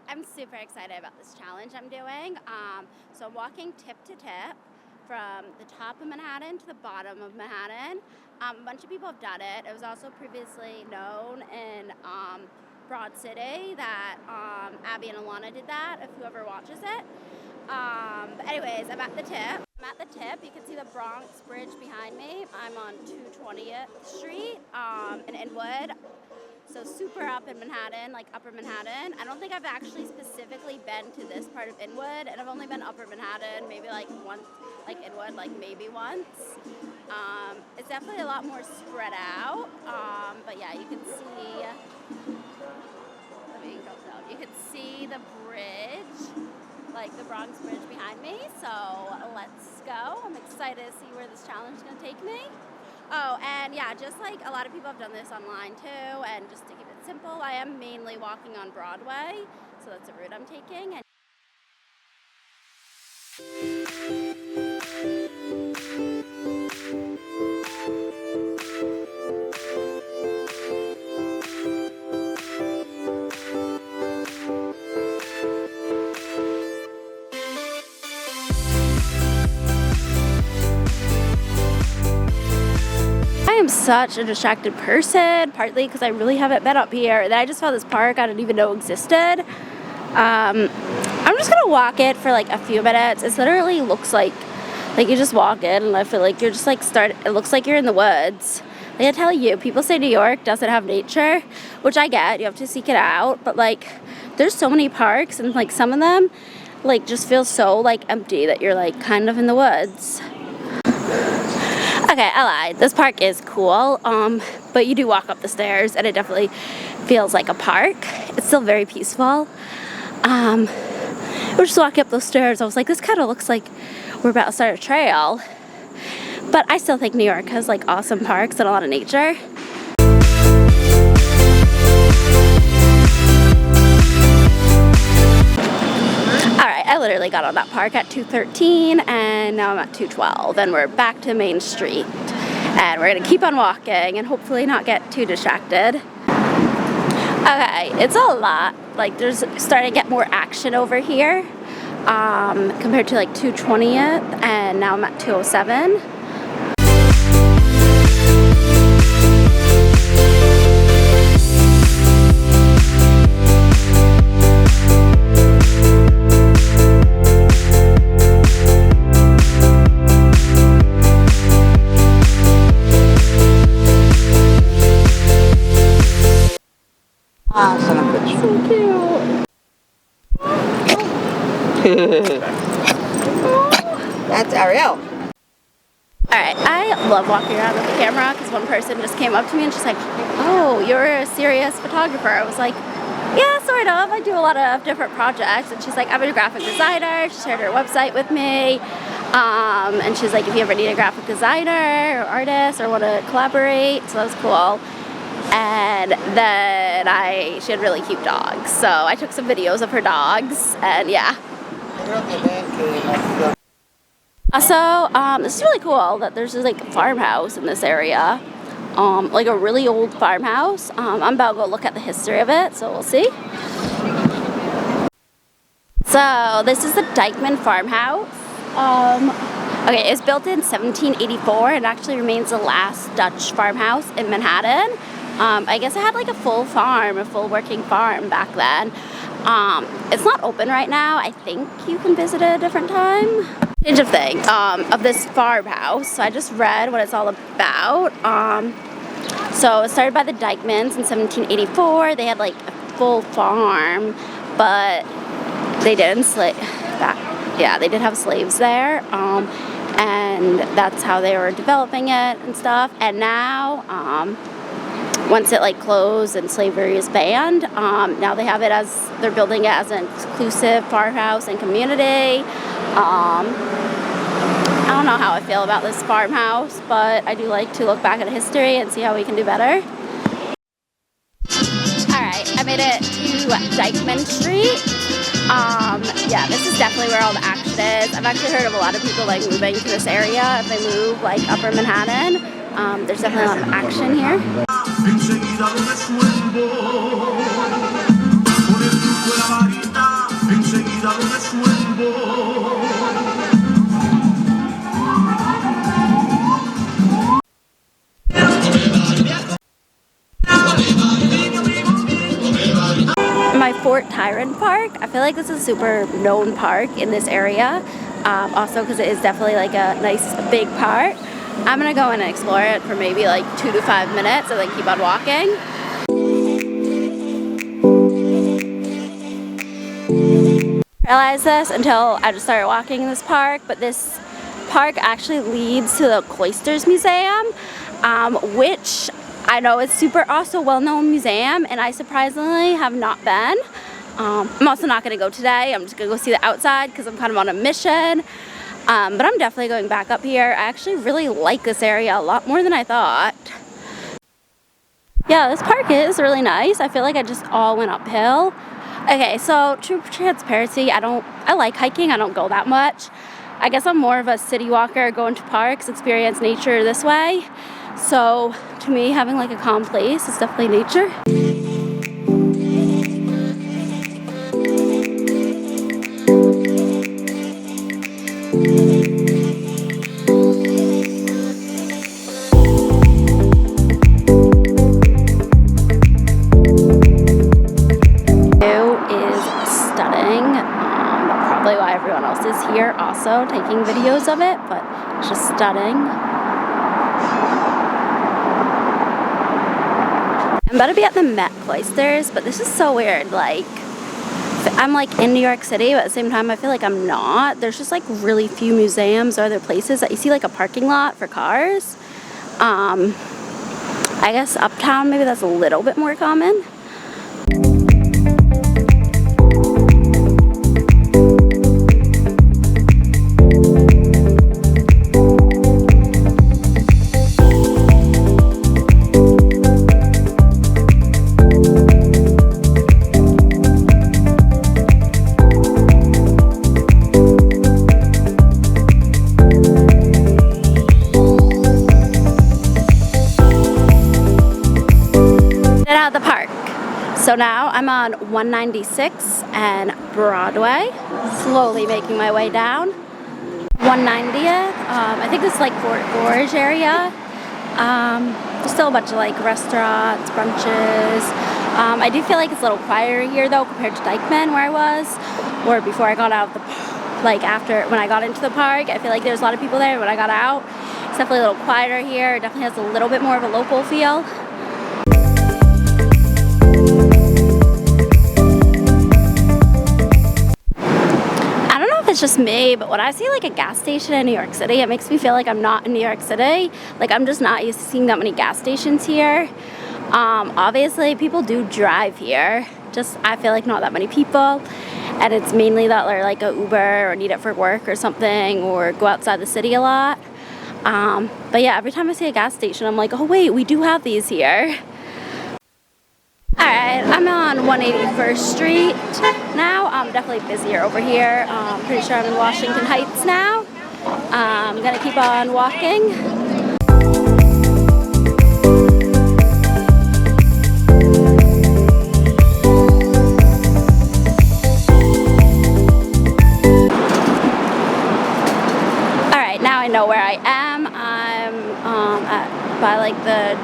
I'm super excited about this challenge I'm doing. So I'm walking tip to tip from the top of Manhattan to the bottom of Manhattan. A bunch of people have done it. It was also previously known in Broad City that Abby and Alana did that, if whoever watches it. But anyways, I'm at the tip. You can see the Bronx Bridge behind me. I'm on 220th Street in Inwood. So super up in Manhattan, like Upper Manhattan. I don't think I've actually specifically been to this part of Inwood, and I've only been Upper Manhattan maybe like once, like Inwood, like maybe once. It's definitely a lot more spread out, but yeah, you can see, you can see the bridge, like the Bronx Bridge behind me, so let's go. I'm excited to see where this challenge is going to take me. Oh, and yeah, just like a lot of people have done this online too, and just to keep it simple, I am mainly walking on Broadway, so that's the route I'm taking. And I'm such a distracted person, partly because I really haven't been up here. And then I just found this park I didn't even know existed. I'm just gonna walk it for like a few minutes. It literally looks like you just walk in and I feel like you're just like it looks like you're in the woods. Like I tell you, people say New York doesn't have nature, which I get, you have to seek it out, but like there's so many parks and like some of them like just feel so like empty that you're like kind of in the woods. Okay, I lied. This park is cool, but you do walk up the stairs and it definitely feels like a park. It's still very peaceful. We're just walking up those stairs. I was like, this kind of looks like we're about to start a trail. But I still think New York has like awesome parks and a lot of nature. I literally got on that park at 2:13 and now I'm at 2:12 and we're back to Main Street and we're gonna keep on walking and hopefully not get too distracted. Okay, it's a lot, like there's starting to get more action over here compared to like 220th and now I'm at 207. So cute. That's Ariel. Alright, I love walking around with the camera because one person just came up to me and she's like, oh, you're a serious photographer. I was like, yeah, sort of. I do a lot of different projects. And she's like, I'm a graphic designer. She shared her website with me. And she's like, if you ever need a graphic designer or artist or want to collaborate. So that was cool. And then she had really cute dogs, so I took some videos of her dogs, and yeah. Also, this is really cool that there's this like farmhouse in this area, like a really old farmhouse. I'm about to go look at the history of it, so we'll see. So this is the Dyckman farmhouse. Okay, it was built in 1784 and actually remains the last Dutch farmhouse in Manhattan. I guess it had like a full working farm back then. It's not open right now. I think you can visit it at a different time. Change of thing, of this farmhouse. So I just read what it's all about. So it was started by the Dykmans in 1784. They had like a full farm, but they did enslave they did have slaves there. And that's how they were developing it and stuff. And now, once it like closed and slavery is banned, now they have it as, they're building it as an exclusive farmhouse and community. I don't know how I feel about this farmhouse, but I do like to look back at history and see how we can do better. Alright, I made it to Dyckman Street. Yeah, this is definitely where all the action is. I've actually heard of a lot of people like moving to this area if they move like Upper Manhattan. There's definitely a lot of action here. Enseguida lo resuelvo, con el truco de la varita. My Fort Tyrant Park. I feel like this is a super known park in this area. Also because it is definitely like a nice big park. I'm gonna go in and explore it for maybe like 2 to 5 minutes and then keep on walking. Realized this until I just started walking in this park, but this park actually leads to the Cloisters Museum, which I know is super also well-known museum, and I surprisingly have not been. I'm also not going to go today. I'm just going to go see the outside because I'm kind of on a mission. But I'm definitely going back up here. I actually really like this area a lot more than I thought. Yeah, this park is really nice. I feel like I just all went uphill. Okay, so true transparency, I like hiking. I don't go that much. I guess I'm more of a city walker, going to parks, experience nature this way. So to me, having like a calm place is definitely nature. Why everyone else is here also taking videos of it, but it's just stunning. I'm about to be at the Met Cloisters, but this is so weird. Like, I'm like in New York City, but at the same time I feel like I'm not. There's just like really few museums or other places that you see like a parking lot for cars. I guess uptown maybe that's a little bit more common. The park. So now I'm on 196 and Broadway, slowly making my way down. 190th, I think this is like Fort Gorge area. There's still a bunch of like restaurants, brunches. I do feel like it's a little quieter here though compared to Dyckman where I was, or before I got out of the, like after, when I got into the park. I feel like there's a lot of people there when I got out. It's definitely a little quieter here. It definitely has a little bit more of a local feel. It's just me, but when I see like a gas station in New York City, it makes me feel like I'm not in New York City. Like I'm just not used to seeing that many gas stations here. Obviously people do drive here, just I feel like not that many people, and it's mainly that they're like a Uber or need it for work or something, or go outside the city a lot. But yeah, every time I see a gas station I'm like, oh wait, we do have these here. Alright, I'm on 181st Street now. I'm definitely busier over here. Pretty sure I'm in Washington Heights now. I'm gonna keep on walking. Alright, now I know where I am. I'm by like the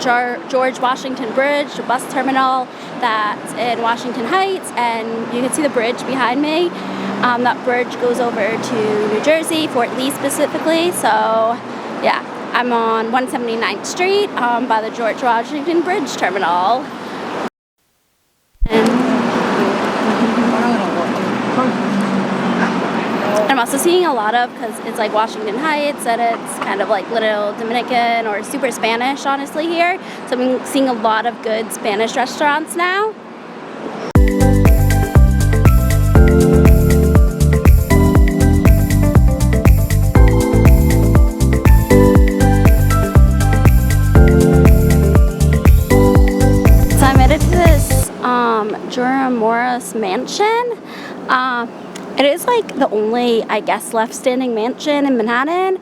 George Washington Bridge, the bus terminal that's in Washington Heights, and you can see the bridge behind me. That bridge goes over to New Jersey, Fort Lee specifically. So yeah, I'm on 179th Street by the George Washington Bridge terminal. I'm also seeing a lot of, because it's like Washington Heights and it's kind of like little Dominican or super Spanish honestly here. So I'm seeing a lot of good Spanish restaurants now. So I made it to this Durham Morris mansion. It is like the only, I guess, left standing mansion in Manhattan,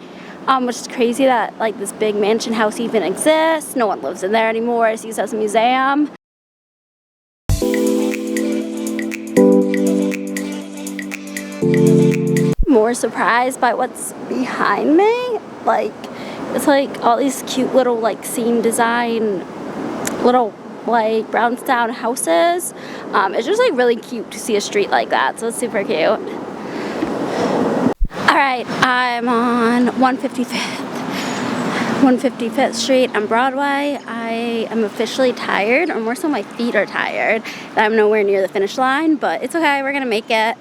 which is crazy that like this big mansion house even exists. No one lives in there anymore. It's used as a museum. So more surprised by what's behind me. Like, it's like all these cute little like seam design, little like brownstone houses. It's just like really cute to see a street like that, so it's super cute. Alright, I'm on 155th Street on Broadway. I am officially tired, or more so my feet are tired. I'm nowhere near the finish line, but it's okay, we're gonna make it.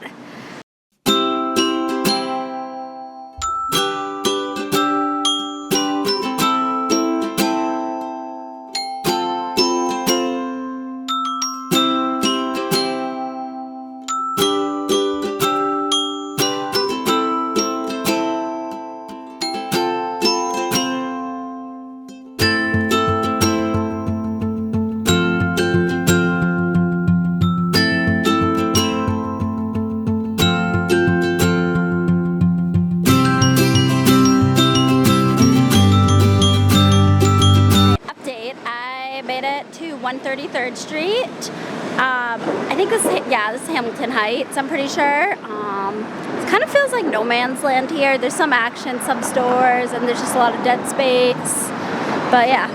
Made it to 133rd Street. I think this is Hamilton Heights, I'm pretty sure. It kind of feels like no man's land here. There's some action, some stores, and there's just a lot of dead space. But yeah.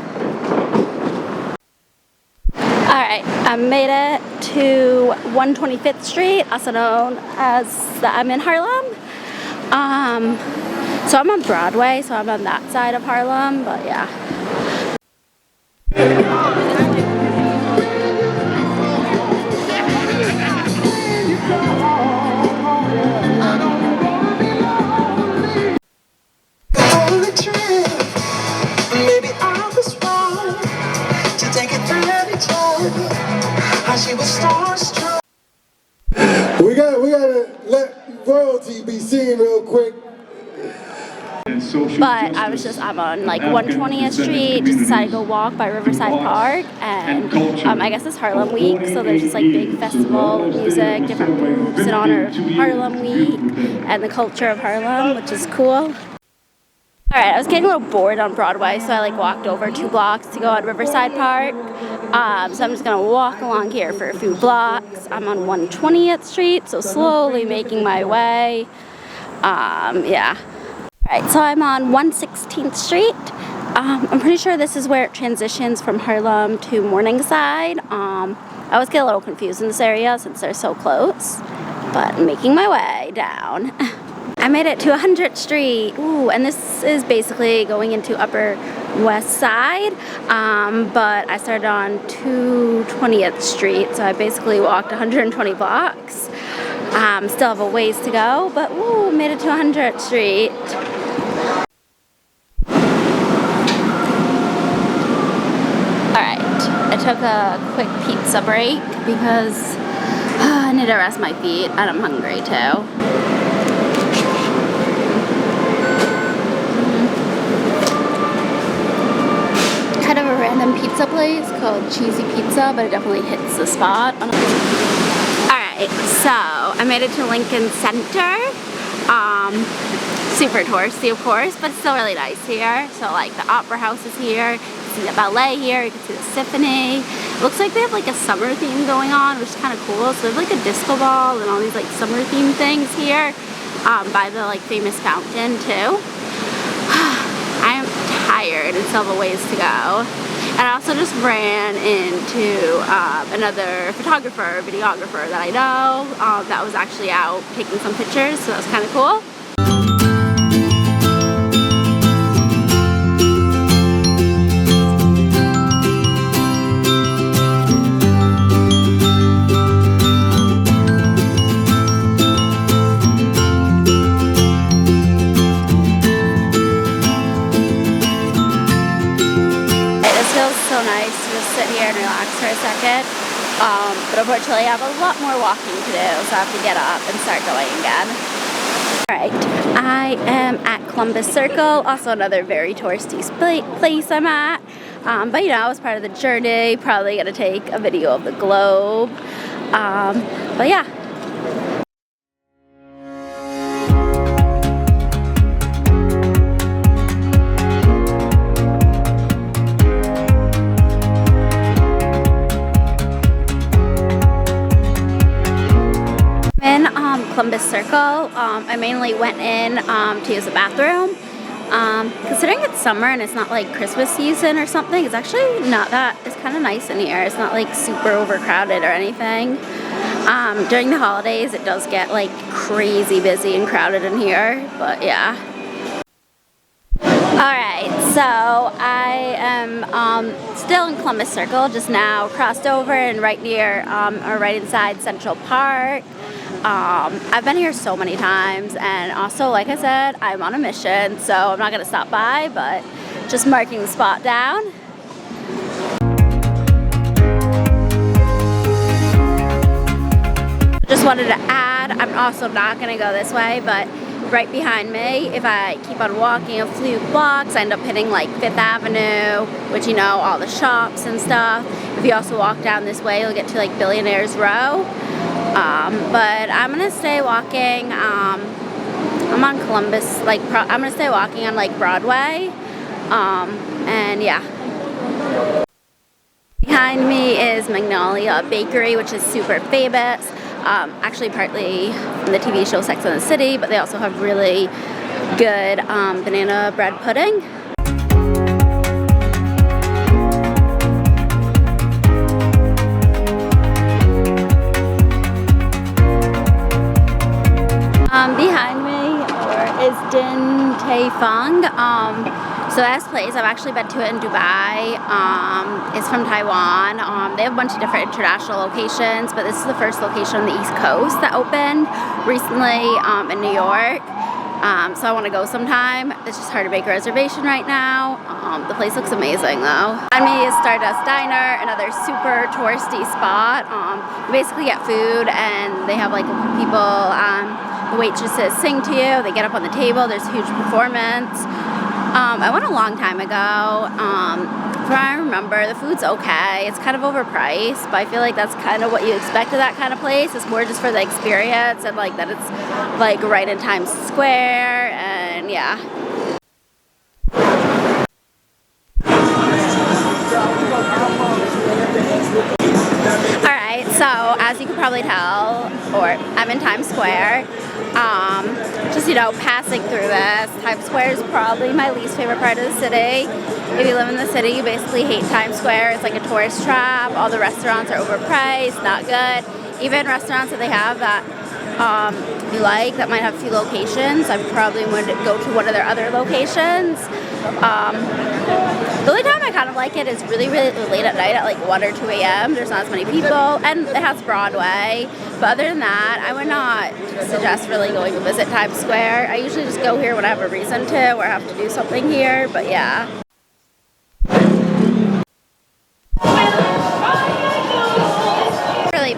Alright, I made it to 125th Street, also known as I'm in Harlem. So I'm on Broadway, so I'm on that side of Harlem, but yeah. We gotta let royalty be seen real quick. But I'm on like 120th Street, just decided to go walk by Riverside Park, and I guess it's Harlem Week, so there's just like big festival of music, different groups in honor of Harlem Week and the culture of Harlem, which is cool. Alright, I was getting a little bored on Broadway, so I like walked over 2 blocks to go at Riverside Park. So I'm just gonna walk along here for a few blocks. I'm on 120th Street, so slowly making my way. Yeah. Alright, so I'm on 116th Street. I'm pretty sure this is where it transitions from Harlem to Morningside. I always get a little confused in this area since they're so close, but making my way down. I made it to 100th Street. Ooh, and this is basically going into Upper West Side, but I started on 220th Street, so I basically walked 120 blocks. Still have a ways to go, but ooh, made it to 100th Street. Alright, I took a quick pizza break because I need to rest my feet and I'm hungry too. Kind of a random pizza place called Cheesy Pizza, but it definitely hits the spot. Alright, so I made it to Lincoln Center. Super touristy, of course, but it's still really nice here. So like the Opera House is here, you can see the ballet here, you can see the symphony. It looks like they have like a summer theme going on, which is kind of cool. So there's like a disco ball and all these like summer theme things here by the like famous fountain too. I am tired and still have a ways to go. And I also just ran into another photographer, videographer that I know that was actually out taking some pictures, so that was kind of cool. So nice to just sit here and relax for a second, but unfortunately I have a lot more walking to do, so I have to get up and start going again. Alright, I am at Columbus Circle, also another very touristy place I'm at, but you know, as part of the journey, probably going to take a video of the globe, but yeah. Columbus Circle. I mainly went in to use the bathroom. Considering it's summer and it's not like Christmas season or something, it's actually not that, it's kind of nice in here. It's not like super overcrowded or anything. During the holidays it does get like crazy busy and crowded in here, but yeah. Alright, so I am still in Columbus Circle, just now crossed over and right near, or right inside Central Park. I've been here so many times, and also, like I said, I'm on a mission, so I'm not going to stop by, but just marking the spot down. Just wanted to add, I'm also not going to go this way, but right behind me, if I keep on walking a few blocks, I end up hitting like 5th Avenue, which, you know, all the shops and stuff. If you also walk down this way, you'll get to like Billionaires Row. But I'm gonna stay walking, I'm on Columbus, like, I'm gonna stay walking on like Broadway, and yeah. Behind me is Magnolia Bakery, which is super famous, actually partly from the TV show Sex and the City, but they also have really good banana bread pudding. Behind me is Din Tai Fung. So this place, I've actually been to it in Dubai. It's from Taiwan. They have a bunch of different international locations, but this is the first location on the East Coast that opened recently in New York. So I want to go sometime. It's just hard to make a reservation right now. The place looks amazing though. Behind me is Stardust Diner, another super touristy spot. You basically get food and they have like people, the waitresses sing to you, they get up on the table, there's a huge performance. I went a long time ago. From what I remember, the food's okay. It's kind of overpriced, but I feel like that's kind of what you expect of that kind of place. It's more just for the experience and like that it's like right in Times Square, and yeah. Alright, so as you can probably tell, or I'm in Times Square. Just, you know, passing through this. Times Square is probably my least favorite part of the city. If you live in the city, you basically hate Times Square. It's like a tourist trap. All the restaurants are overpriced, not good. Even restaurants that they have that you like, that might have a few locations, I probably would go to one of their other locations. The only time I kind of like it is really, really late at night at like 1 or 2 a.m. There's not as many people, and it has Broadway. But other than that, I would not suggest really going to visit Times Square. I usually just go here when I have a reason to, or I have to do something here, but yeah.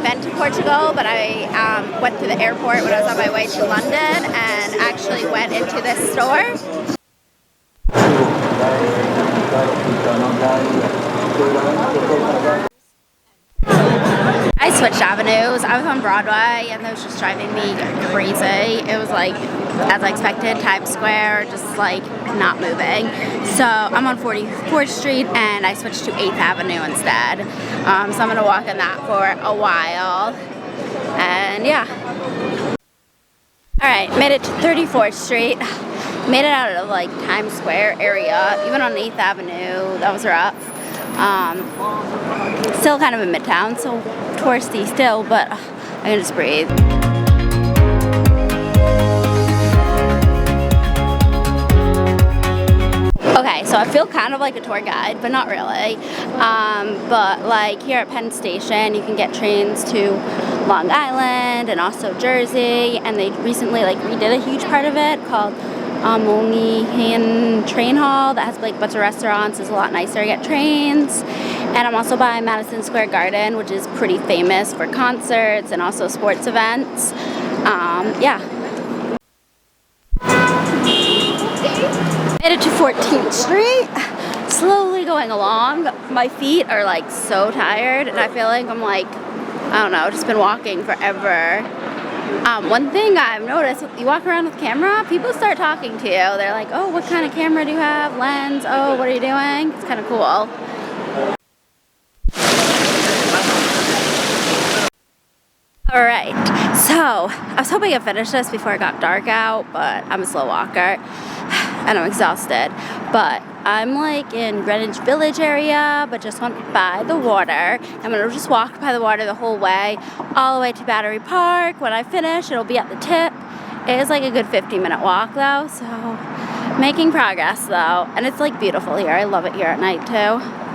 Been to Portugal, but I went to the airport when I was on my way to London and actually went into this store. I switched avenues. I was on Broadway and that was just driving me crazy. It was like, as I expected, Times Square, just like not moving. So I'm on 44th Street and I switched to 8th Avenue instead. So I'm gonna walk on that for a while. And yeah. Alright, made it to 34th Street. Made it out of like Times Square area. Even on 8th Avenue, that was rough. Still kind of in Midtown, so touristy still, but I can just breathe. Okay, so I feel kind of like a tour guide, but not really. But like here at Penn Station, you can get trains to Long Island and also Jersey, and they recently like redid a huge part of it called Moynihan Train Hall that has like a bunch of restaurants. It's a lot nicer to get trains. And I'm also by Madison Square Garden, which is pretty famous for concerts and also sports events. Yeah. Made it to 14th Street. Slowly going along. My feet are like so tired and I feel like I'm like, I don't know, just been walking forever. One thing I've noticed, you walk around with a camera, people start talking to you. They're like, oh, what kind of camera do you have? Lens? Oh, what are you doing? It's kind of cool. All right, so I was hoping I'd finish this before it got dark out, but I'm a slow walker and I'm exhausted. But I'm like in Greenwich Village area, but just went by the water. I'm gonna just walk by the water the whole way, all the way to Battery Park. When I finish, it'll be at the tip. It is like a good 15-minute walk though, so making progress though. And it's like beautiful here. I love it here at night too.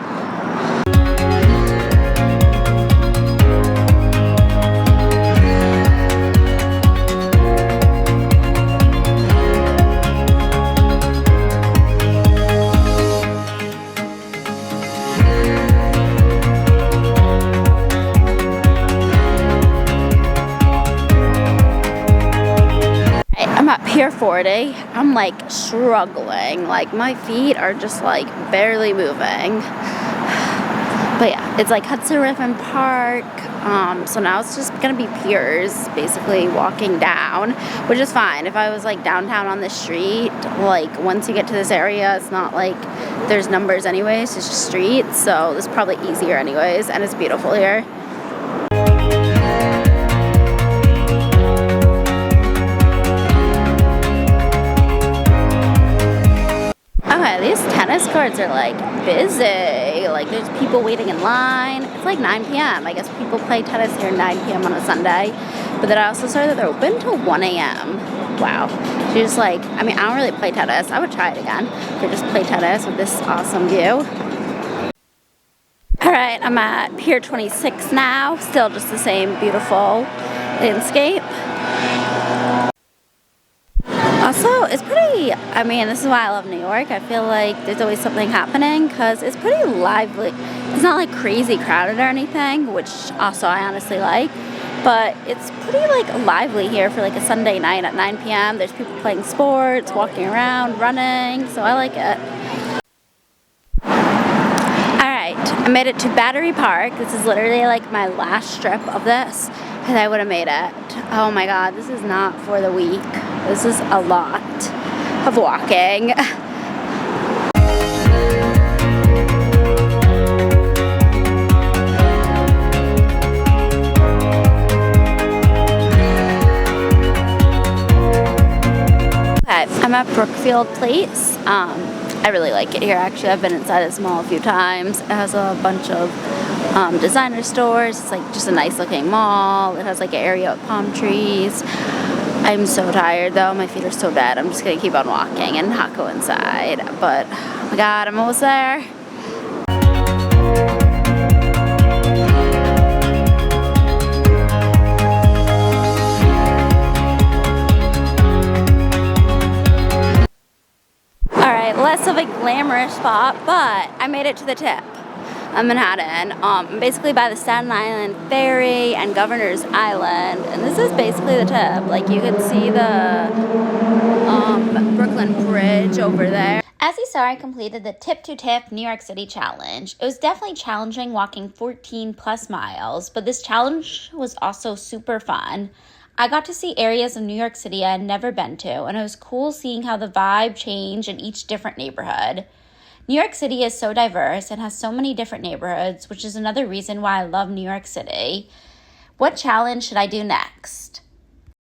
I'm at Pier 40. I'm like struggling. Like my feet are just like barely moving. But yeah, it's like Hudson River Park. So now it's just gonna be piers, basically walking down, which is fine. If I was like downtown on the street, like once you get to this area, it's not like there's numbers anyways, it's just streets. So it's probably easier anyways, and it's beautiful here. Okay, these tennis courts are like busy. Like there's people waiting in line. It's like 9 p.m. I guess people play tennis here 9 p.m. on a Sunday. But then I also saw that they're open till 1 a.m. Wow. She's like, I mean, I don't really play tennis. I would try it again. Or just play tennis with this awesome view. All right, I'm at Pier 26 now. Still just the same beautiful landscape. Also, it's pretty, I mean, this is why I love New York. I feel like there's always something happening because it's pretty lively. It's not like crazy crowded or anything, which also I honestly like. But it's pretty like lively here for like a Sunday night at 9 p.m. There's people playing sports, walking around, running, so I like it. Alright, I made it to Battery Park. This is literally like my last strip of this, and I would have made it. Oh my god, this is not for the weak. This is a lot of walking. Okay, I'm at Brookfield Place. I really like it here actually. I've been inside this mall a few times. It has a bunch of designer stores. It's like just a nice looking mall. It has like an area with palm trees. I'm so tired though, my feet are so dead. I'm just gonna keep on walking and not go inside. But oh my god, I'm almost there. Alright, less of a glamorous spot, but I made it to the tip. Manhattan, basically by the Staten Island Ferry and Governor's Island, and this is basically the tip. Like you can see the Brooklyn Bridge over there. As you saw, I completed the Tip to Tip New York City challenge. It was definitely challenging walking 14 plus miles, but this challenge was also super fun. I got to see areas of New York City I had never been to, and it was cool seeing how the vibe changed in each different neighborhood. New York City is so diverse and has so many different neighborhoods, which is another reason why I love New York City. What challenge should I do next?